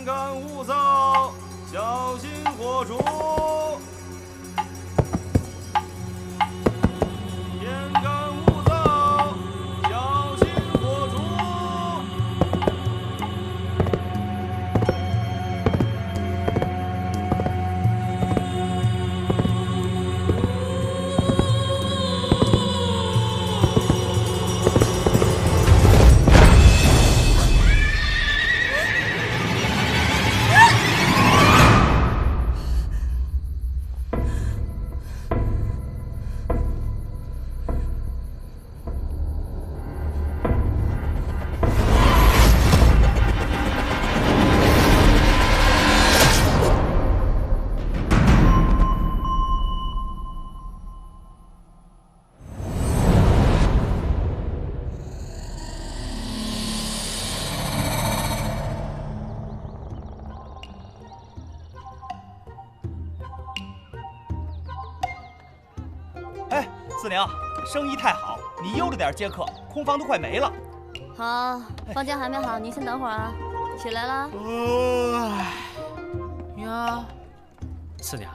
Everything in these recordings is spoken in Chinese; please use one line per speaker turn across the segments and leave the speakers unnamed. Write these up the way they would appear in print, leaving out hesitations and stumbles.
干勿躁，小心火烛。天干勿躁，小心火烛。
哎，四娘，生意太好，你悠着点接客，空房都快没了。
好，房间还没好，您先等会儿啊。起来了。
呀，四娘，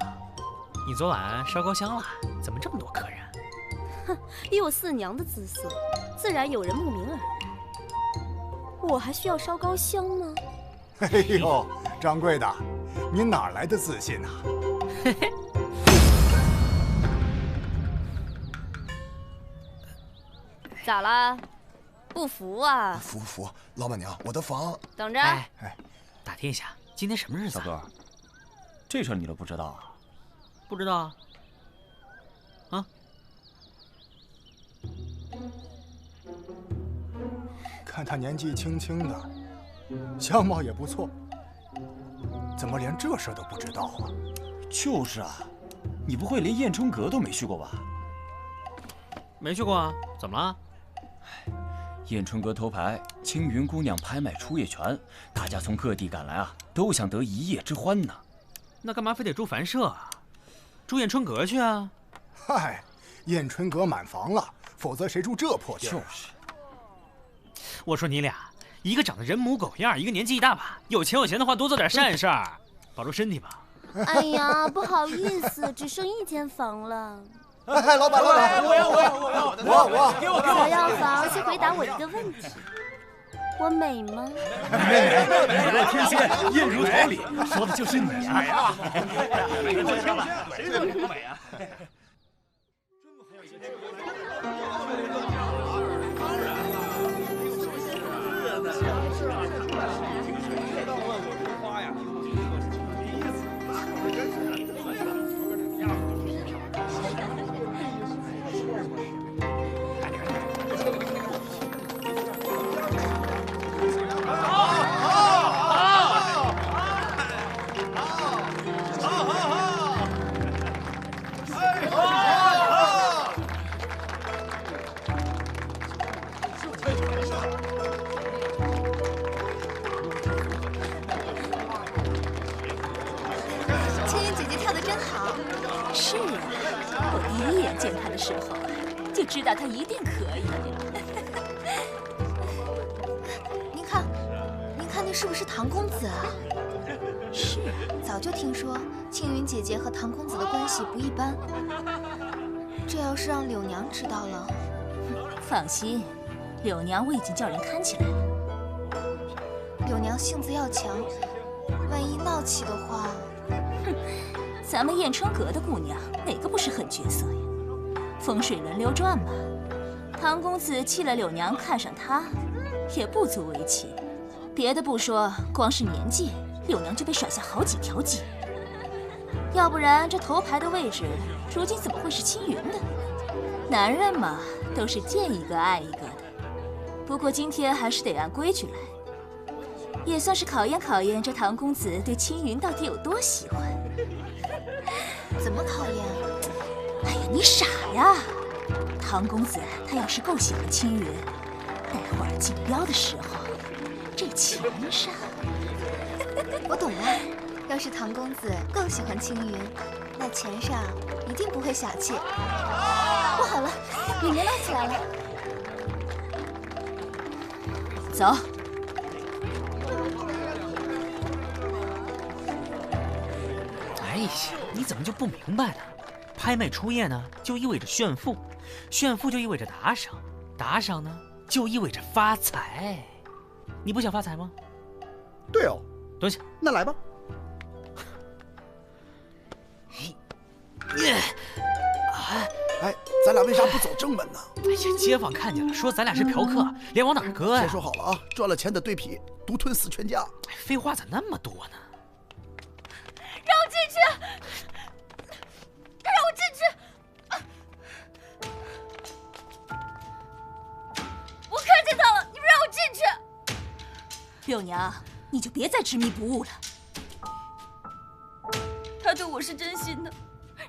你昨晚烧高香了？怎么这么多客人？
哼，以我四娘的姿色，自然有人慕名而来。我还需要烧高香吗？
哎呦，掌柜的，您哪来的自信啊？
嘿嘿。
咋啦？不服啊？
服，老板娘，我的房。
等着。
哎，打听一下，今天什么日子？
小哥，这事儿你都不知道啊？
不知道啊。啊？
看他年纪轻轻的，相貌也不错，怎么连这事都不知道啊？
就是啊，你不会连燕春阁都没去过吧？
没去过啊？怎么了？
燕春阁头牌青云姑娘拍卖出夜权，大家从各地赶来啊，都想得一夜之欢呢。
那干嘛非得住凡舍啊？住燕春阁去啊？
嗨，燕春阁满房了，否则谁住这破地儿？
就是。
我说你俩，一个长得人模狗样，一个年纪一大把，有钱的话多做点善事儿，保住身体吧。
哎呀，不好意思，只剩1间房了。
哎，老板，
我要，
给我
我要房，先回答我一个问题：我美吗？
美若天仙，艳如桃李，说的就是你啊！
谁说你不美啊？
就知道他一定可以。
您看那是不是唐公子啊？
是，
早就听说青云姐姐和唐公子的关系不一般。这要是让柳娘知道了，
放心，柳娘我已经叫人看起来了。
柳娘性子要强，万一闹起的话，
哼，咱们燕春阁的姑娘哪个不是狠角色呀？风水轮流转嘛，唐公子弃了柳娘，看上他，也不足为奇。别的不说，光是年纪，柳娘就被甩下好几条街。要不然这头牌的位置，如今怎么会是青云的？男人嘛，都是见一个爱一个的。不过今天还是得按规矩来，也算是考验考验这唐公子对青云到底有多喜欢。
怎么考验？
哎呀，你傻呀！唐公子他要是够喜欢青云，待会儿竞标的时候，这钱上……
我懂了。要是唐公子够喜欢青云，那钱上一定不会小气。不好了，里面闹起来了。
走。
你怎么就不明白呢？拍卖初夜呢，就意味着炫富，炫富就意味着打赏，打赏呢就意味着发财。你不想发财吗？
对哦，
蹲下。
那来吧。哎，咱俩为啥不走正门呢？
哎呀，街坊看见了，说咱俩是嫖客，脸往哪儿搁呀？
先说好了啊，赚了钱的对匹，独吞死全家。
哎，废话咋那么多呢？
让我进去！让我进去！我看见他了，你们让我进去！六娘，你就别再执迷不悟了。他对我是真心的，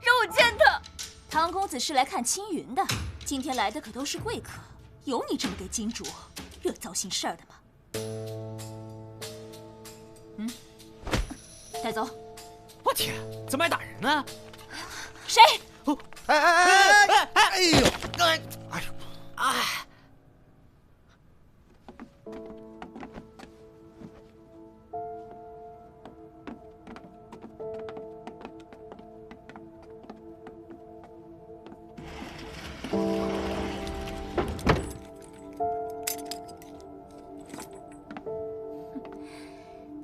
让我见他。唐公子是来看青云的，今天来的可都是贵客，有你这么给金主惹糟心事儿的吗？带走。
我天，怎么还打人呢？
谁？
哎呦！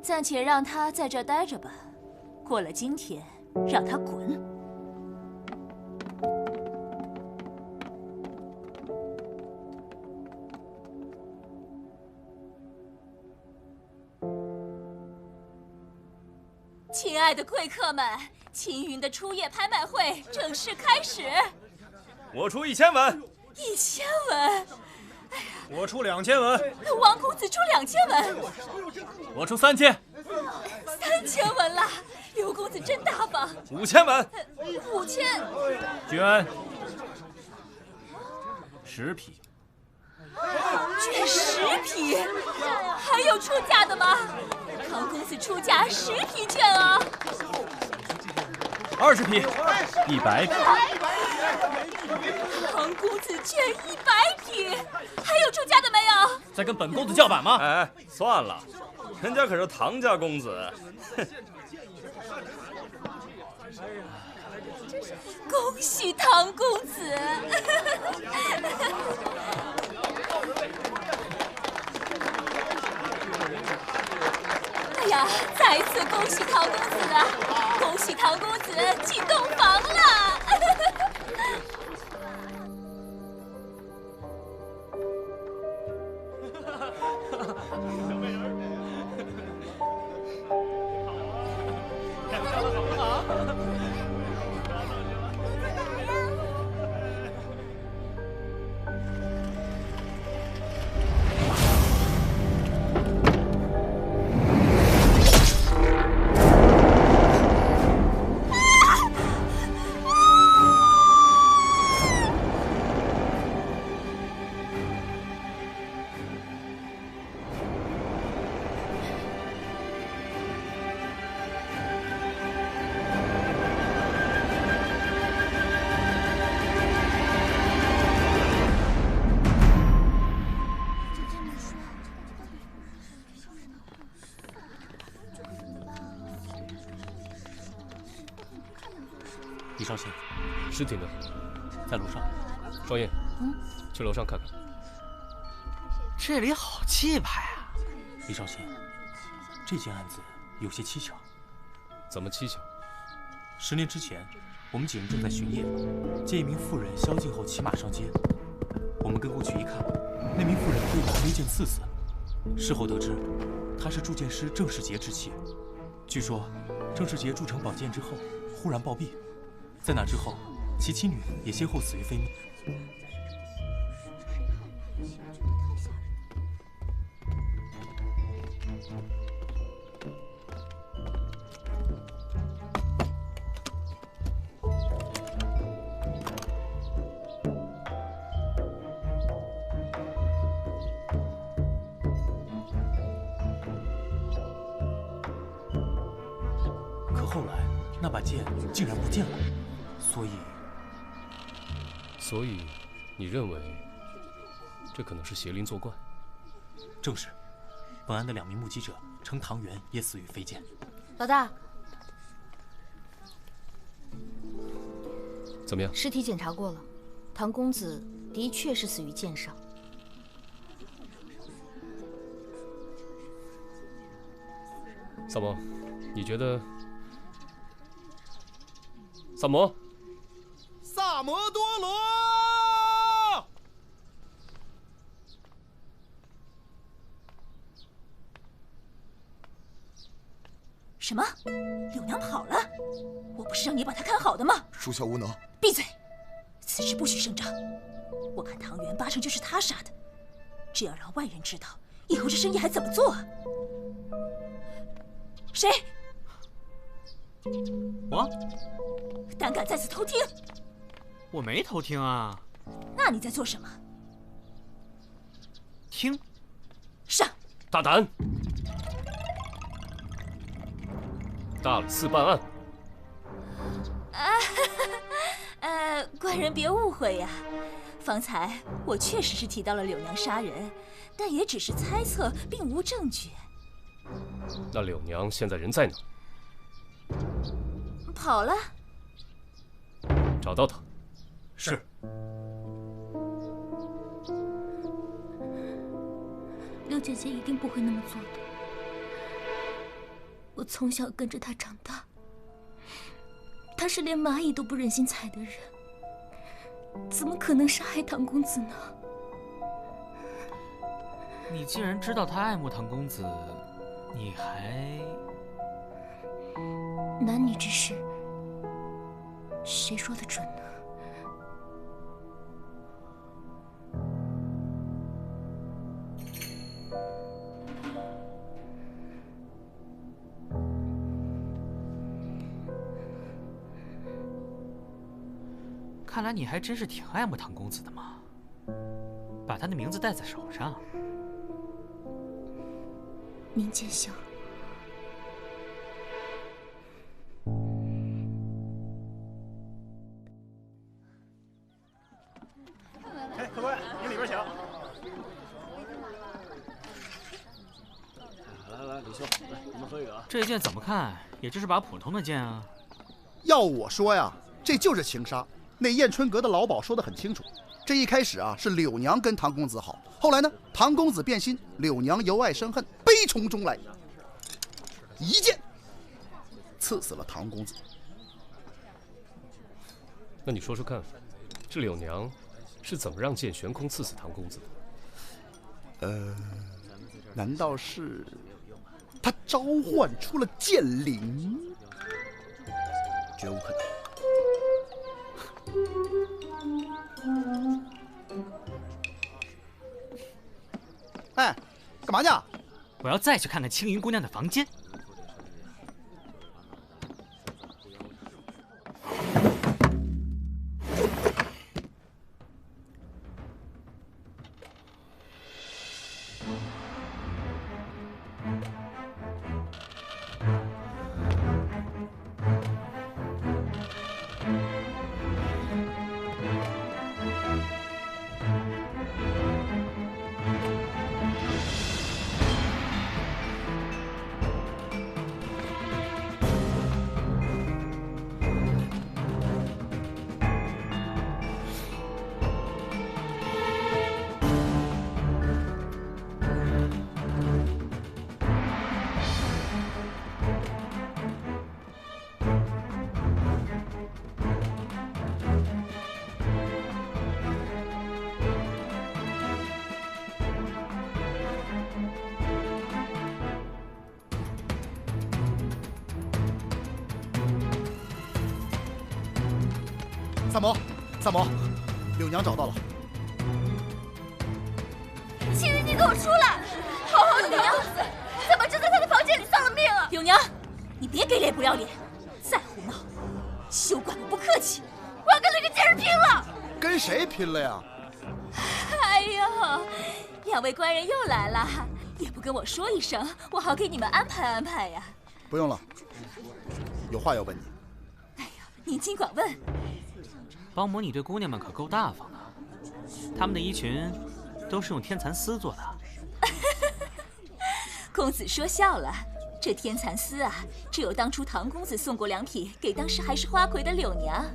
暂且让他在这儿待着吧，过了今天，让他滚。亲爱的贵客们，青云的初夜拍卖会正式开始。
我出1000文
1000文，
我出2000文，
王公子出2000文，
我出3000，
3000文了。刘公子真大方。
5000文
，5000。
君安10匹，
捐10匹，还有出价的吗？唐公子出价10匹券啊
20匹，100匹。
唐公子券100匹，还有出价的没有？
在跟本公子叫板吗？
哎，算了，人家可是唐家公子。
恭喜唐公子！哎呀，再次恭喜唐公子啊！恭喜唐公子进洞房了！
李少卿，
尸体呢？
在楼上。
双燕，去楼上看看。
这里好气派啊！
李少卿，这件案子有些蹊跷。
怎么蹊跷
？10年之前，我们几人正在巡夜，见一名妇人宵禁后骑马上街。我们跟过去一看，那名妇人被拿了一剑刺死。事后得知，她是铸剑师郑世杰之妻。据说，郑世杰铸成宝剑之后，忽然暴毙。在那之后，其妻女也先后死于非命。可后来，那把剑竟然不见了。
所以，你认为这可能是邪灵作怪？
正是。本案的2名目击者称唐元也死于飞剑。
老大，
怎么样？
尸体检查过了，唐公子的确是死于剑伤。
萨摩，你觉得？萨摩，
萨摩多罗。
什么？柳娘跑了？我不是让你把她看好的吗？
属下无能。
闭嘴！此事不许声张。我看唐元八成就是他杀的。这要让外人知道，以后这生意还怎么做啊？谁？
我？
胆敢在此偷听？
我没偷听啊。
那你在做什么？
听。
上。
大胆！大理寺办案。
官人别误会呀。方才我确实是提到了柳娘杀人，但也只是猜测，并无证据。
那柳娘现在人在哪？
跑了。
找到她。
是。
柳姐姐一定不会那么做的。我从小跟着她长大，她是连蚂蚁都不忍心踩的人，怎么可能杀害唐公子呢？
你既然知道她爱慕唐公子，你还……
男女之事，谁说得准呢？
看来你还真是挺爱慕唐公子的嘛，把他的名字戴在手上。
宁见笑。
哎，客官，您里边请。
来，李兄，来，我们喝一个啊。
这剑怎么看，也就是把普通的剑啊。
要我说呀，这就是情杀。那燕春阁的老鸨说得很清楚，这一开始啊是柳娘跟唐公子好，后来呢唐公子变心，柳娘由爱生恨，悲从中来，一剑刺死了唐公子。
那你说说看，这柳娘是怎么让剑悬空刺死唐公子的？
难道是她召唤出了剑灵？绝无可能。哎，干嘛去？
我要再去看看青云姑娘的房间。
三毛，柳娘找到了。
青云，你给我出来！好好的娘子，怎么就在他的房间里丧了命啊？
柳娘，你别给脸不要脸，再胡闹，休管我不客气！
我要跟那个贱人拼了！
跟谁拼了呀？
哎呦，两位官人又来了，也不跟我说一声，我好给你们安排安排呀。
不用了，有话要问你。
哎呀，您尽管问。
帮母，你对姑娘们可够大方的，她们的衣裙都是用天蚕丝做的。
公子说笑了，这天蚕丝啊，只有当初唐公子送过2匹给当时还是花魁的柳娘。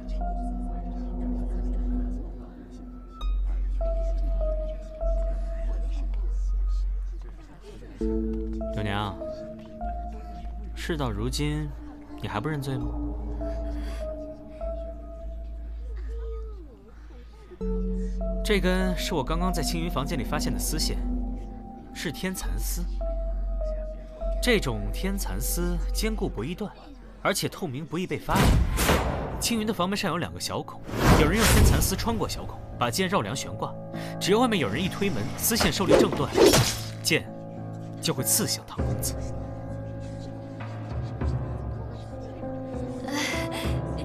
柳娘，事到如今，你还不认罪吗？这根是我刚刚在青云房间里发现的丝线，是天蚕丝。这种天蚕丝坚固不易断，而且透明不易被发现。青云的房门上有2个小孔，有人用天蚕丝穿过小孔，把剑绕梁悬挂。只要外面有人一推门，丝线受力正断，剑就会刺向唐公子。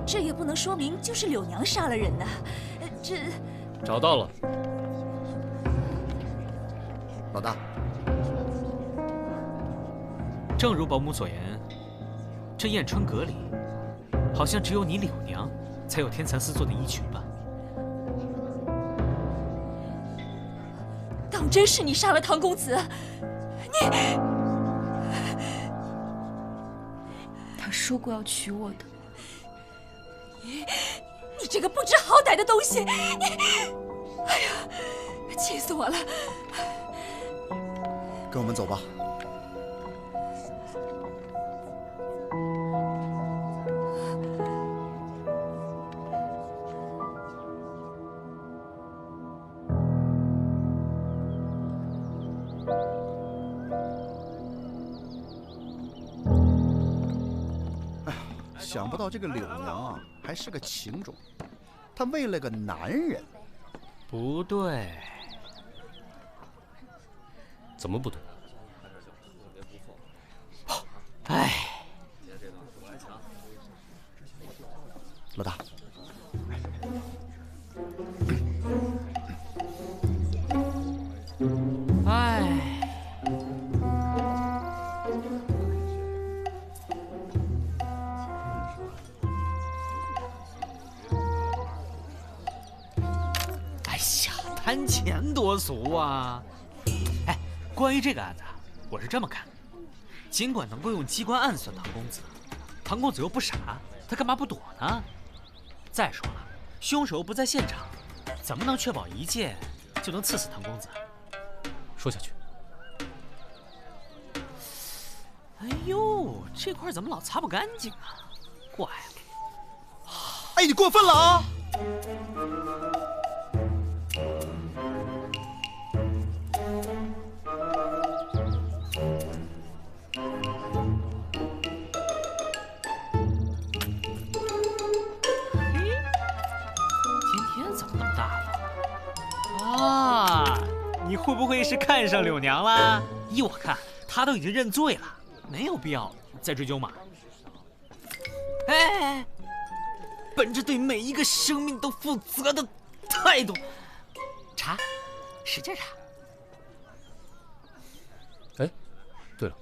这也不能说明就是柳娘杀了人呐。这
找到了，
老大。
正如保姆所言，这燕春阁里好像只有你柳娘才有天蚕丝做的衣裙吧？
当真是你杀了唐公子？
他说过要娶我的。
你这个不知好歹的东西！哎呀，气死我了！
跟我们走吧。想不到这个柳娘啊，还是个情种。她为了个男人，
不对。
怎么不对？
哎，
老大，
哎。贪钱多俗啊！哎，关于这个案子，我是这么看的：尽管能够用机关暗算唐公子，唐公子又不傻，他干嘛不躲呢？再说了，凶手又不在现场，怎么能确保一剑就能刺死唐公子？
说下去。
哎呦，这块怎么老擦不干净啊？怪了！
哎，你过分了啊！
你会不会是看上柳娘了？依我看，她都已经认罪了，没有必要再追究嘛。哎，本着对每一个生命都负责的态度，查，使劲查。
哎，对了，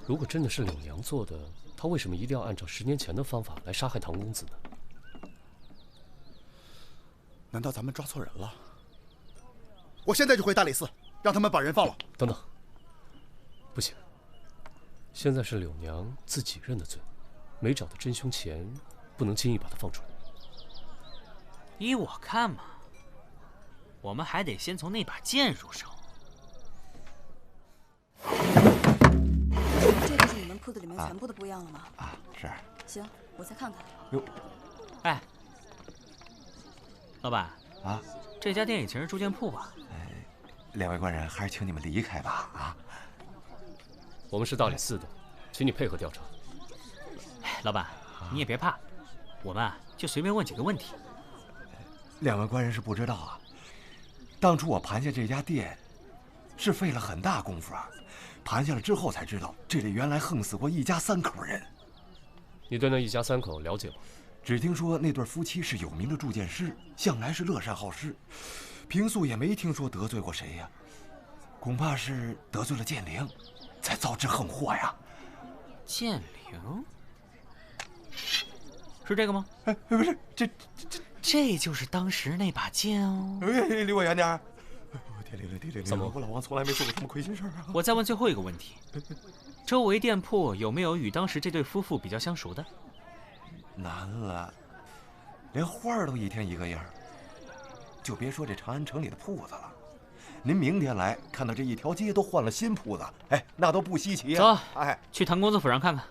如果真的是柳娘做的，她为什么一定要按照10年前的方法来杀害唐公子呢？
难道咱们抓错人了？我现在就回大理寺，让他们把人放了。
等等，不行，现在是柳娘自己认的罪，没找到真凶前，不能轻易把他放出来。
依我看嘛，我们还得先从那把剑入手。
这就是你们铺子里面全部的布样了吗？
啊，是。
行，我再看看。
哟，
哎，老板
啊，
这家店以前是铸剑铺吧？
两位官人，还是请你们离开吧。啊，
我们是大理寺的，请你配合调查。
老板，你也别怕，我们啊就随便问几个问题。
两位官人是不知道啊，当初我盘下这家店，是费了很大功夫啊。盘下了之后才知道，这里原来横死过一家3口人。
你对那一家3口了解吗？
只听说那对夫妻是有名的铸剑师，向来是乐善好施，平素也没听说得罪过谁呀。恐怕是得罪了剑灵，才遭致横祸呀。
剑灵？是这个吗？
哎，不是，
这就是当时那把剑哦。
离我远点。天灵，
怎么？
我老王从来没做过什么亏心事啊。
我再问最后一个问题：周围店铺有没有与当时这对夫妇比较相熟的？
难了，连花儿都一天一个样，就别说这长安城里的铺子了，您明天来看到这一条街都换了新铺子，哎，那都不稀奇呀。
走，
哎，
去唐公子府上看看。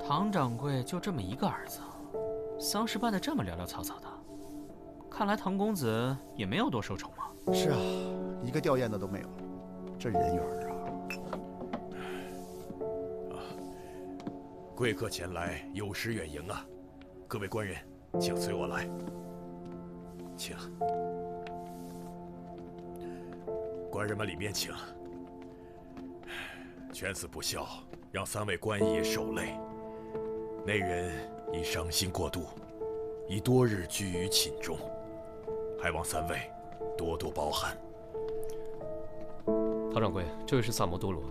唐掌柜就这么一个儿子，丧事办得这么潦潦草草的，看来唐公子也没有多受宠嘛。
是啊，一个吊唁的都没有，这人缘啊！
贵客前来有失远迎啊！各位官人，请随我来。请，官人们里面请。犬子不孝，让3位官爷受累。内人已伤心过度，已多日居于寝中，还望3位多多包涵。
唐掌柜，这位是萨摩多罗。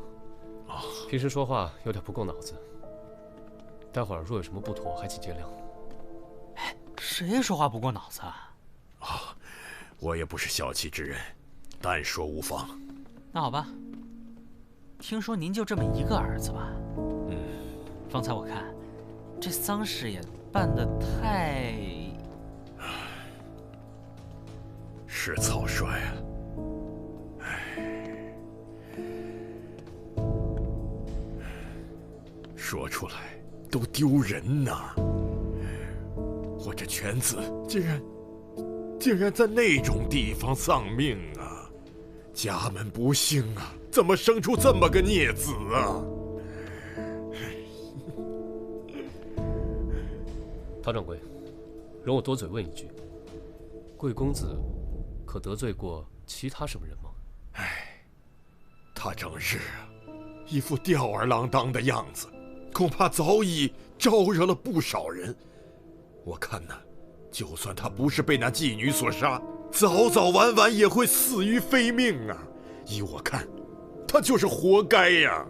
哦，
平时说话有点不够脑子，待会儿若有什么不妥，还请见谅。
哎，谁说话不过脑子啊？
啊，我也不是小气之人，但说无妨。
那好吧，听说您就这么一个儿子吧？
嗯，
方才我看。这丧事也办得太……
是草率啊！说出来都丢人呐！我这犬子竟然在那种地方丧命啊！家门不幸啊，怎么生出这么个孽子啊？
唐掌柜，容我多嘴问一句：贵公子可得罪过其他什么人吗？
哎，他整日一副吊儿郎当的样子，恐怕早已招惹了不少人。我看呢，就算他不是被那妓女所杀，早早晚晚也会死于非命啊！依我看，他就是活该呀！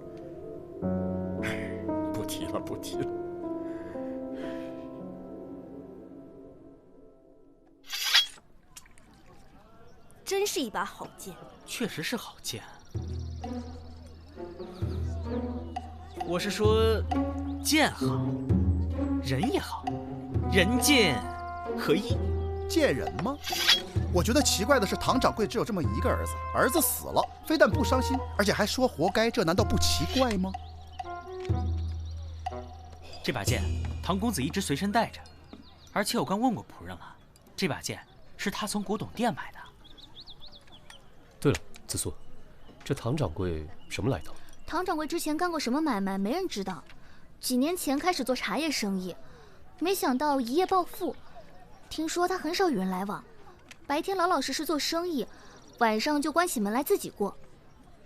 哎，不提了，不提了。
真是一把好剑，
确实是好剑。我是说，剑好，人也好，人剑合一。
见人吗？我觉得奇怪的是，唐掌柜只有这么一个儿子，儿子死了，非但不伤心，而且还说活该，这难道不奇怪吗？
这把剑，唐公子一直随身带着，而且我刚问过仆人了，这把剑是他从古董店买的。
对了，子苏，这唐掌柜什么来头？
唐掌柜之前干过什么买卖，没人知道。几年前开始做茶叶生意，没想到一夜暴富。听说他很少与人来往，白天老老实实做生意，晚上就关起门来自己过。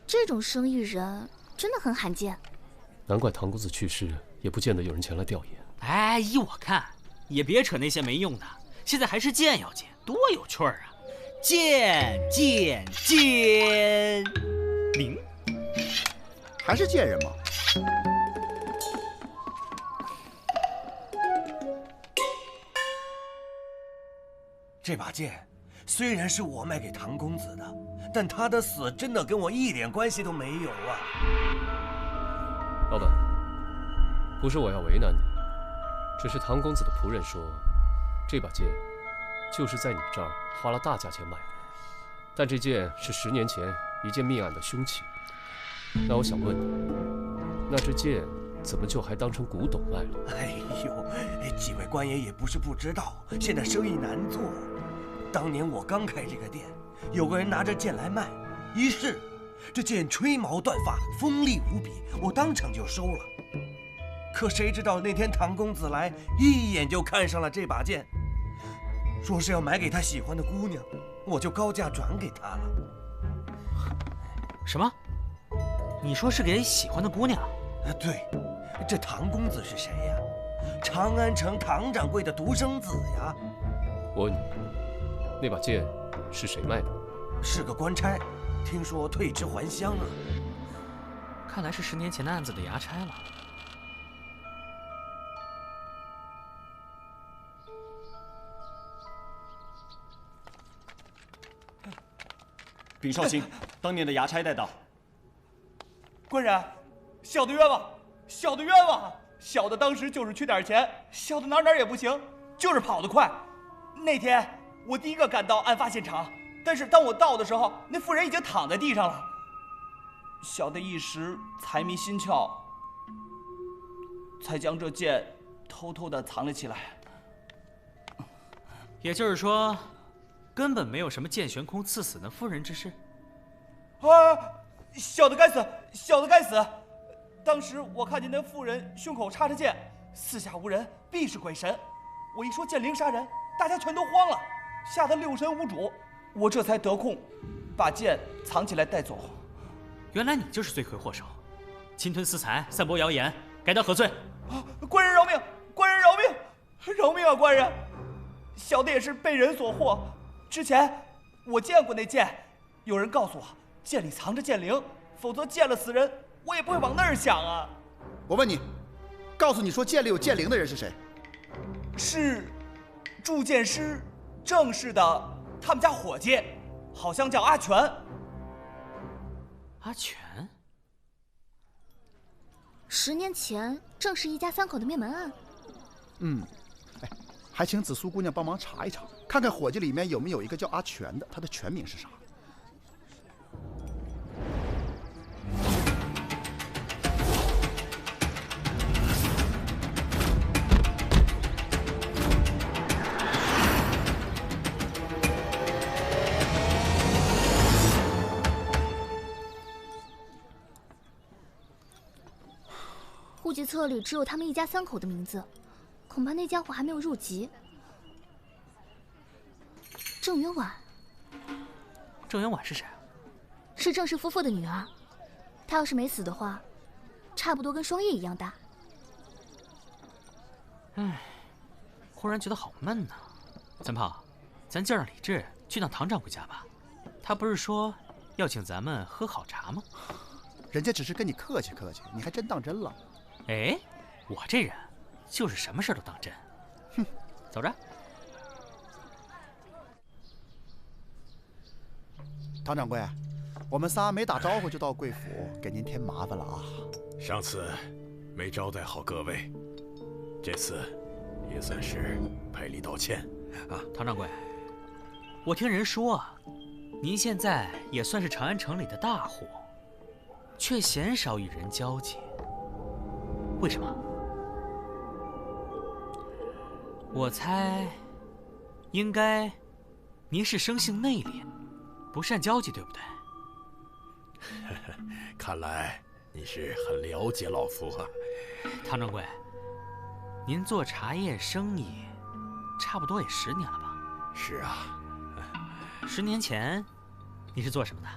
这种生意人真的很罕见。
难怪唐公子去世，也不见得有人前来吊唁。
哎，依我看，也别扯那些没用的，现在还是剑要紧，多有趣儿啊！剑剑剑灵，
还是贱人吗？
这把剑虽然是我卖给唐公子的，但他的死真的跟我一点关系都没有啊！
老板，不是我要为难你，只是唐公子的仆人说，这把剑就是在你这儿花了大价钱买的，但这剑是10年前一件命案的凶器。那我想问你，那这剑怎么就还当成古董卖了？
哎呦，几位官爷也不是不知道，现在生意难做。当年我刚开这个店，有个人拿着剑来卖，一试，这剑吹毛断发，锋利无比，我当场就收了。可谁知道那天唐公子来，一眼就看上了这把剑，说是要买给他喜欢的姑娘，我就高价转给他了。
什么？你说是给喜欢的姑娘？
对，这唐公子是谁呀？长安城唐掌柜的独生子呀。
我问你，那把剑是谁卖的？
是个官差，听说退职还乡啊。
看来是10年前的案子的衙差了。
禀少卿，当年的衙差带到。
官人，小的冤枉，小的冤枉，小的当时就是缺点钱，小的哪儿也不行，就是跑得快。那天我第一个赶到案发现场，但是当我到的时候，那妇人已经躺在地上了。小的一时财迷心窍，才将这剑偷偷地藏了起来。
也就是说，根本没有什么剑悬空刺死那妇人之事。
啊！小的该死，小的该死！当时我看见那妇人胸口插着剑，四下无人，必是鬼神。我一说剑灵杀人，大家全都慌了，吓得六神无主。我这才得空，把剑藏起来带走。
原来你就是罪魁祸首，侵吞私财，散播谣言，该当何罪？
官人饶命！官人饶命！饶命啊！官人，小的也是被人所惑。之前我见过那剑，有人告诉我剑里藏着剑灵，否则见了死人，我也不会往那儿想啊。
我问你，告诉你说剑里有剑灵的人是谁？
是铸剑师郑氏的他们家伙计，好像叫阿全。
阿全
？10年前正是一家3口的灭门案。
哎，还请紫苏姑娘帮忙查一查，看看伙计里面有没有一个叫阿全的，他的全名是啥？
户籍册里只有他们一家3口的名字，恐怕那家伙还没有入籍。郑元婉。
郑元婉是谁啊？
是郑氏夫妇的女儿。她要是没死的话，差不多跟双叶一样大。
唉，忽然觉得好闷呐。三炮，咱叫上李治去趟唐掌柜家吧。他不是说要请咱们喝好茶吗？
人家只是跟你客气客气，你还真当真了。
哎，我这人就是什么事都当真。哼，走着。
唐掌柜，我们仨没打招呼就到贵府，给您添麻烦了啊。
上次没招待好各位，这次也算是赔礼道歉啊。
唐掌柜，我听人说啊，您现在也算是长安城里的大户，却鲜少与人交际。为什么？我猜，应该您是生性内敛，不善交际，对不对？
看来你是很了解老夫啊。
唐掌柜，您做茶叶生意，差不多也10年了吧？
是啊。
10年前，你是做什么的？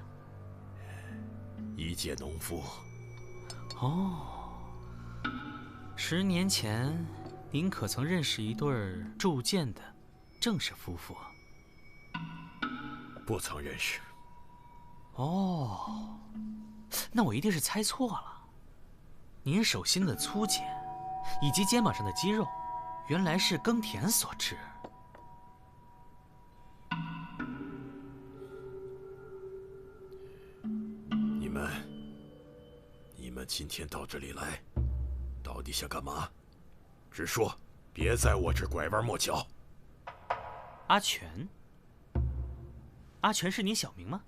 一介农夫。
哦。10年前，您可曾认识一对铸剑的郑氏夫妇？
不曾认识。
哦，那我一定是猜错了。您手心的粗茧，以及肩膀上的肌肉，原来是耕田所致。
你们今天到这里来，到底想干嘛？直说，别在我这拐弯抹角。
阿全，阿全是您小名吗？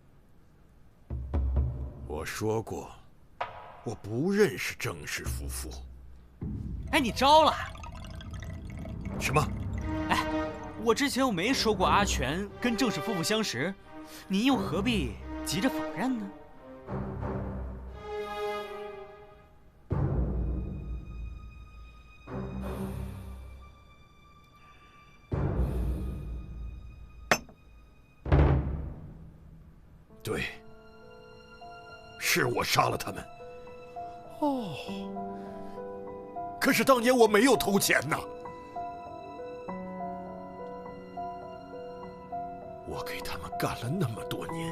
我说过，我不认识郑氏夫妇。
哎，你招了？
什么？
哎，我之前又没说过阿全跟郑氏夫妇相识，您又何必急着否认呢？
对，是我杀了他们。哦，可是当年我没有偷钱呐。我给他们干了那么多年，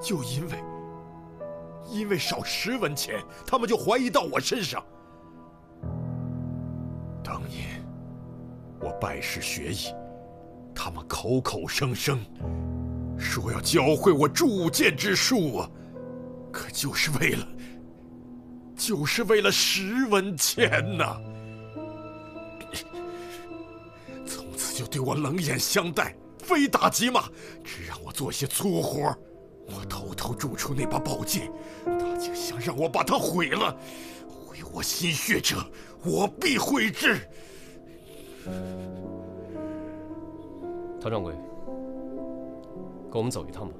就因为少10文钱，他们就怀疑到我身上。当年我拜师学艺，他们口口声声说要教会我铸剑之术啊，可就是为了10文钱呐！从此就对我冷眼相待，非打即骂，只让我做些粗活。我偷偷铸出那把宝剑，他竟想让我把它毁了。毁我心血者，我必毁之。
唐掌柜，跟我们走一趟吧。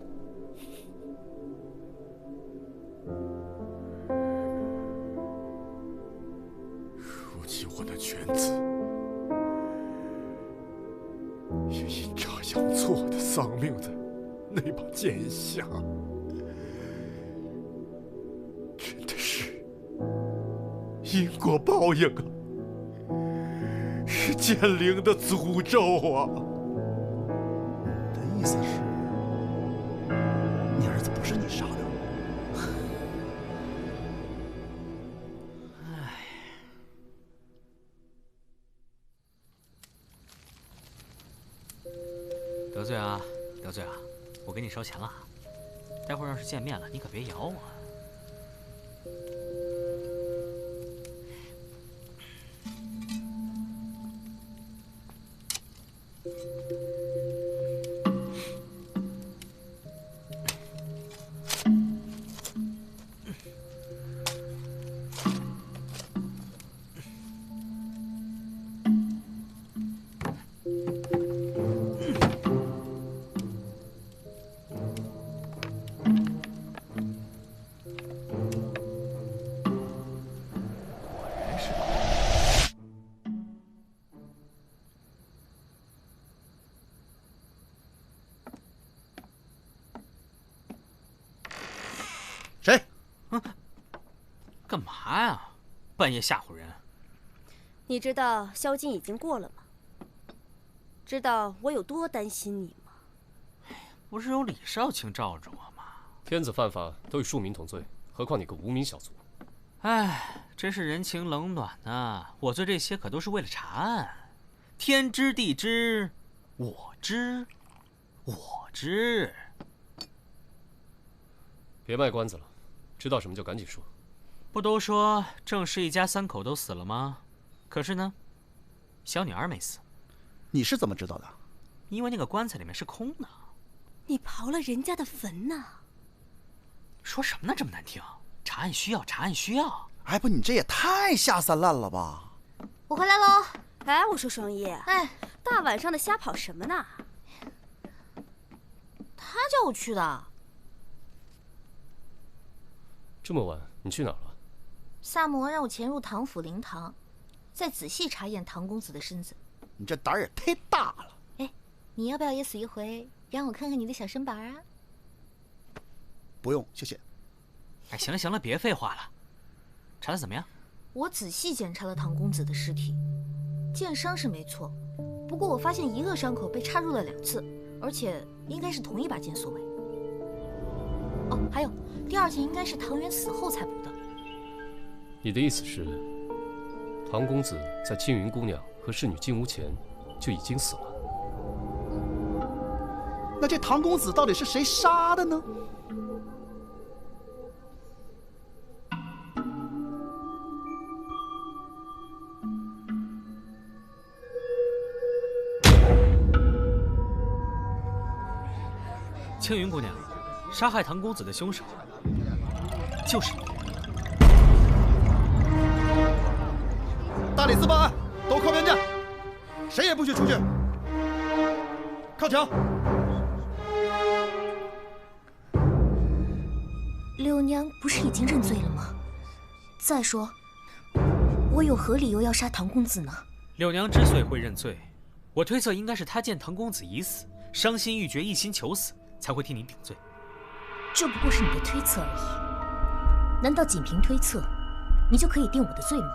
如今我那犬子也阴差阳错的丧命在那把剑下，真的是因果报应啊！是剑灵的诅咒啊！
的意思是，你儿子不是你杀的？
得罪啊，得罪啊！我给你烧钱了，待会儿要是见面了，你可别咬我。
谁？
干嘛呀？半夜吓唬人！
你知道宵禁已经过了吗？知道我有多担心你吗？
不是有李少卿罩着我吗？
天子犯法都与庶民同罪，何况你个无名小卒？
哎，真是人情冷暖呐！我做这些可都是为了查案，天知地知，我知，我知。
别卖关子了，知道什么就赶紧说。
不都说郑氏一家3口都死了吗？可是呢，小女儿没死。
你是怎么知道的？
因为那个棺材里面是空的。
你刨了人家的坟呢？
说什么呢？这么难听！查案需要，查案需要。
哎，不，你这也太下三滥了吧！
我回来喽。
哎，我说双叶，
哎，
大晚上的瞎跑什么呢？
他叫我去的。
这么晚，你去哪儿了？
萨摩让我潜入唐府灵堂，再仔细查验唐公子的身子。
你这胆儿也太大了！
哎，你要不要也死一回，让我看看你的小身板啊？
不用，谢谢。
哎，行了行了，别废话了。查得怎么样？
我仔细检查了唐公子的尸体，剑伤是没错，不过我发现一个伤口被插入了2次，而且应该是同一把剑所为。哦，还有第2件应该是唐元死后才补的。
你的意思是，唐公子在青云姑娘和侍女进屋前就已经死了？
那这唐公子到底是谁杀的呢？
青云姑娘，杀害唐公子的凶手就是你。
大理寺办案，都靠边站，谁也不许出去。靠墙。
柳娘不是已经认罪了吗？再说，我有何理由要杀唐公子呢？
柳娘之所以会认罪，我推测应该是她见唐公子已死，伤心欲绝，一心求死，才会替你顶罪。
这不过是你的推测而已，难道仅凭推测，你就可以定我的罪吗？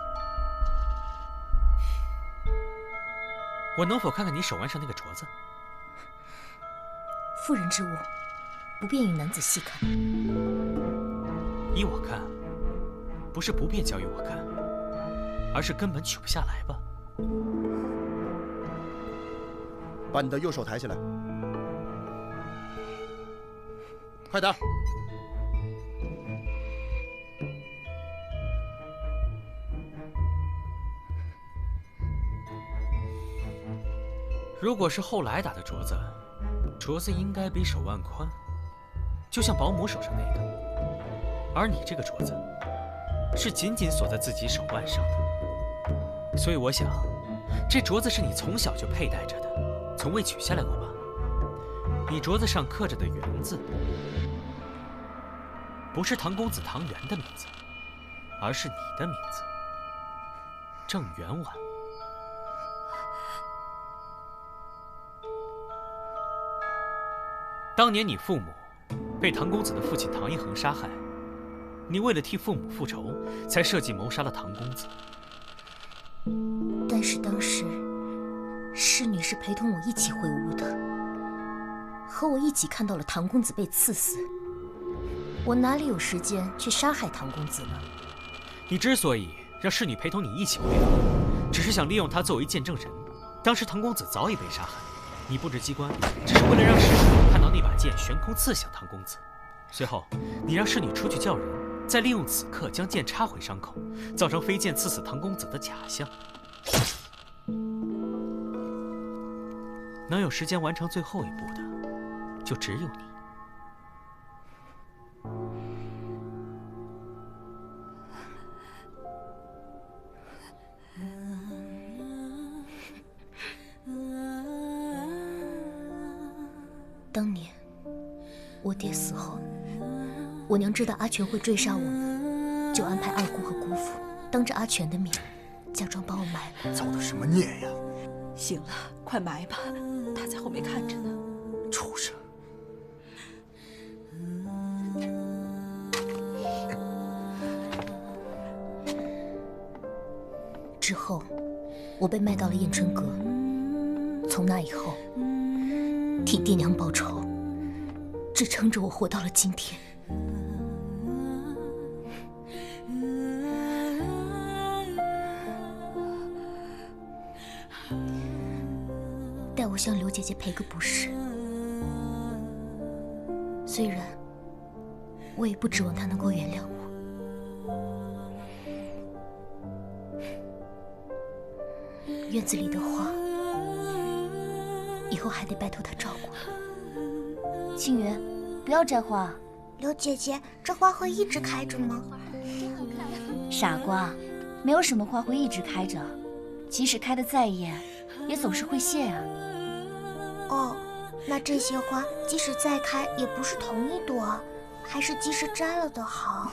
我能否看看你手腕上那个镯子？
妇人之物，不便与男子细看。
依我看，不是不便交与我看，而是根本取不下来吧。
把你的右手抬起来。快点！
如果是后来打的镯子，镯子应该比手腕宽，就像保姆手上那个。而你这个镯子，是紧紧锁在自己手腕上的。所以我想，这镯子是你从小就佩戴着的，从未取下来过吧？你镯子上刻着的“元”字，不是唐公子唐元的名字，而是你的名字，郑元婉。当年你父母被唐公子的父亲唐一恒杀害，你为了替父母复仇，才设计谋杀了唐公子。
但是当时，侍女是陪同我一起回屋的，和我一起看到了唐公子被刺死。我哪里有时间去杀害唐公子呢？
你之所以让侍女陪同你一起回屋，只是想利用她作为见证人。当时唐公子早已被杀害，你布置机关只是为了让侍女看到那把剑悬空刺向唐公子。随后，你让侍女出去叫人，再利用此刻将剑插回伤口，造成飞剑刺死唐公子的假象。能有时间完成最后一步的，就只有你。
当年我爹死后，我娘知道阿全会追杀我们，就安排二姑和姑父当着阿全的面，假装把我埋了。
造的什么孽呀！
行了，快埋吧，他在后面看着呢。
畜生！
之后，我被卖到了燕春阁。从那以后，替爹娘报仇，支撑着我活到了今天。代我向刘姐姐赔个不是。虽然我也不指望她能够原谅我。院子里的花，以后还得拜托她照顾。
庆云，不要摘花。
刘姐姐，这花会一直开着吗？
傻瓜，没有什么花会一直开着，即使开得再艳，也总是会谢啊。
哦，那这些花即使再开，也不是同一朵，还是及时摘了的好。